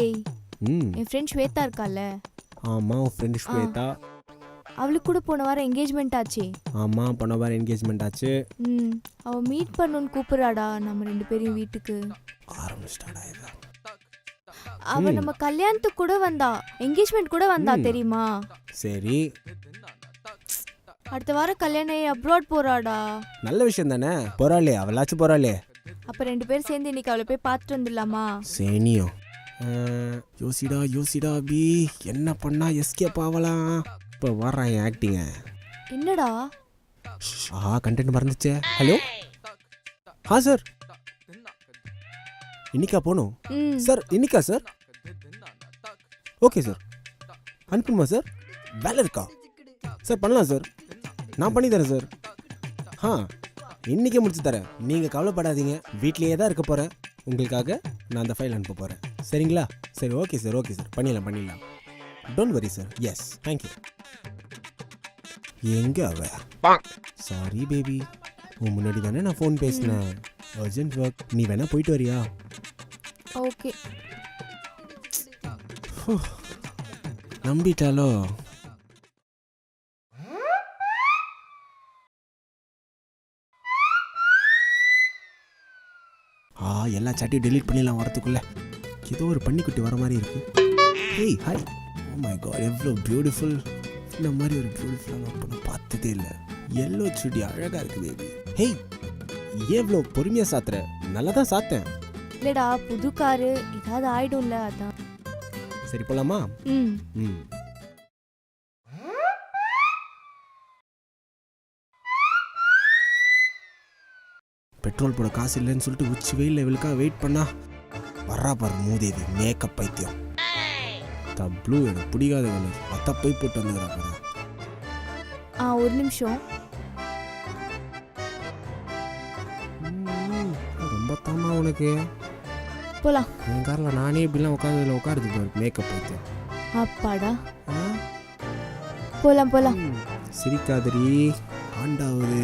ஏய் ம் என் ஃப்ரெண்ட் ஸ்வேதா இருக்கால, ஆமாம் உன் ஃப்ரெண்டு ஸ்வேதா. அவளுக்கு கூட போன வாரம் என்கேஜ்மெண்ட் ஆச்சு. ஆமாம் போன வாரம் என்கேஜ்மெண்ட் ஆச்சு. அவள் மீட் பண்ணணும்னு கூப்பிட்றாடா நம்ம 2 பேரையும் வீட்டுக்கு. ஆரம்பிச்சிட்டாடா இதான். அவ நம்ம கல்யாணத்துக்கு கூட வந்தா, என்கேஜ்மெண்ட் கூட வந்தா தெரியுமா? சரி அடுத்த வாரம் கல்யாணம் ஆகி அப்ராட் போறாடா. நல்ல விஷயம் தானே, போறாளே அவளாச்சும் போறாளே. அப்ப 2 பேரும் சேர்ந்து இன்னைக்கு அவளை போய் பார்த்துட்டு வந்துடலாமா? சேனியும் யோசிடா அபி, என்ன பண்ணா எஸ்கேப் ஆகலாம். இப்போ வர்றான் என் ஆக்டிங்க. என்னடா கண்டென்ட் மறந்துச்சே. ஹலோ சார், இன்னைக்கா போகணும் சார்? இன்னைக்கா சார்? ஓகே சார், அனுப்பணுமா சார்? வேலை இருக்கா சார்? பண்ணலாம் சார், நான் பண்ணி தரேன் சார். இன்னைக்கே முடிச்சு தரேன், நீங்கள் கவலைப்படாதீங்க. வீட்லேயே தான் இருக்க போகிறேன், உங்களுக்காக நான் அந்த ஃபைல் அனுப்ப போகிறேன். சரிங்களா? சரி ஓகே சார், பண்ணிடலாம். Don't worry sir. Yes thank you. எங்கே அவ? சாரி பேபி, உன் முன்னாடி தானே நான் ஃபோன் பேசினேன். அர்ஜென்ட் ஒர்க், நீ வேணா போயிட்டு வரியா? ஓகே. நம்பிட்டாலோ? எல்லா சாட்டையும் டெலீட் பண்ணிடலாம் வரத்துக்குள்ள. ஏதோ ஒரு பன்னிக்குட்டி வர மாதிரி இருக்கு. Hey hi, oh my god, எவ்வளோ பியூட்டிஃபுல். இந்த மாதிரி ஒரு பியூட்டிஃபுல்லான பொண்ணு பார்த்ததே இல்லை. எல்லோ சுடி அழகாக இருக்குது பேபி. ஹேய், ஏன் இவ்வளோ பொறுமையாக சாத்துற? நல்லா தான் சாத்தேன். இல்லடா, புது காரு ஏதாவது ஆயிடும்ல, அதான். சரி போலாமா? ம் பெட்ரோல் போட காசு இல்லைன்னு சொல்லிட்டு உச்சி வெயில் லெவலுக்காக வெயிட் பண்ணா வர்றா பாரு மூதேவி, மேக்கப் பைத்தியம். ப்ளூ எனக்கு பிடிக்காத கலர், அத்தா போய் போட்டு வந்துக்கிறா பாரு. ஒரு நிமிஷம். ரொம்ப தாமா உனக்கு. போலாம். என் காரில் நானே இப்படிலாம் உட்காருது பாரு, மேக்கப் பைத்தியம். அப்பாடா, போலாம். சிரிக்காதரி, ஆண்டாவது.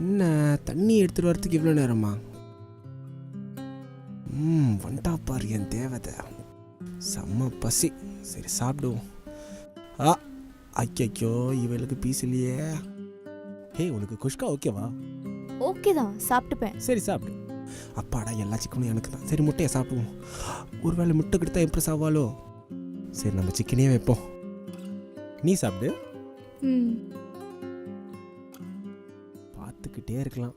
என்ன தண்ணி எடுத்துட்டு வரதுக்கு இவ்வளோ நேரமா? வண்டா பாரு என் தேவதை, செம்ம பசி. சரி சாப்பிடுவோம். ஐயோ இவளுக்கு பீஸ் இல்லையே. ஹே, உனக்கு குஷ்கா ஓகேவா? ஓகே தான், சாப்பிட்டுப்பேன். சரி சாப்பிடு. அப்பாடா, எல்லா சிக்கனும் எனக்கு தான். சரி முட்டையை சாப்பிடுவோம். ஒருவேளை முட்டை கொடுத்தா இம்ப்ரெஸ் ஆவாலோ? சரி நம்ம சிக்கனே வைப்போம். நீ சாப்பிடு. பார்த்துக்கிட்டே இருக்கலாம்.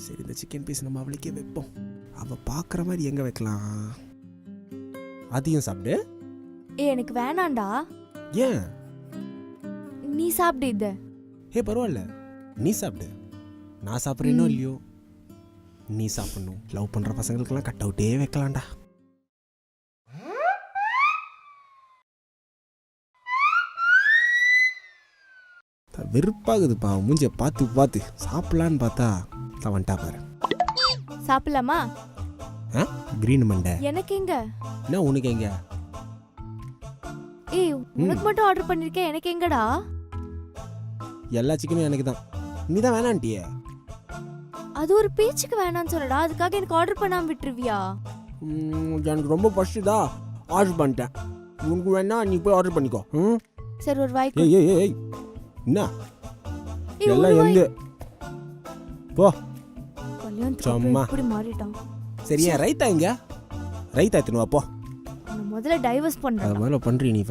சரி, இந்த சிக்கன் பீஸ் நம்ம அவளுக்கே வைப்போம். அவள் பார்க்குற மாதிரி எங்கே வைக்கலாம்? அதையும் சாப்பிடு. எனக்கு வேணாண்டா. ஏன்? நீ சாப்பிடு இத. பரவாயில்ல, நீ சாப்பிடு. நான் சாப்பிட்றேனோ இல்லையோ, நீ சாப்பிடணும். லவ் பண்ணுற பசங்களுக்கெல்லாம் கட் அவுட்டே வைக்கலாம்டா. வெறுப்பாகுதுப்பா மூஞ்சிய பார்த்து சாப்பிடலான்னு பார்த்தா வந்துட்டா பாரு. சாப்பிடலாமா? கிரீன் மண்டை எனக்கு எங்க? என்ன உனக்கு எங்க? உனக்கு மட்டும் ஆர்டர் பண்ணிருக்கேன், எனக்கு எங்கடா? எல்லா சிக்கனும் எனக்கு தான். நீ தான் வேணான்ட்டியே. அது ஒரு பேச்சுக்கு வேணான்னு சொல்லடா, அதுக்காக எனக்கு ஆர்டர் பண்ணாம விட்டுருவியா? எனக்கு ரொம்ப பசிதா, ஆர்டர் பண்ணிட்டேன். உனக்கு வேணா நீ போய் ஆர்டர் பண்ணிக்கோ. சரி ஒரு வாய்க்கு. ஏய் என்ன எல்லாம் எங்க போ சும்மா இப்படி மாறிட்டான். சரியா? ரைத்தா எங்க? ரைத்தா எடுத்துன்னு வா போ. முதல்ல டைவர்ஸ் பண்றேன். முதல்ல பண்றீ நீ.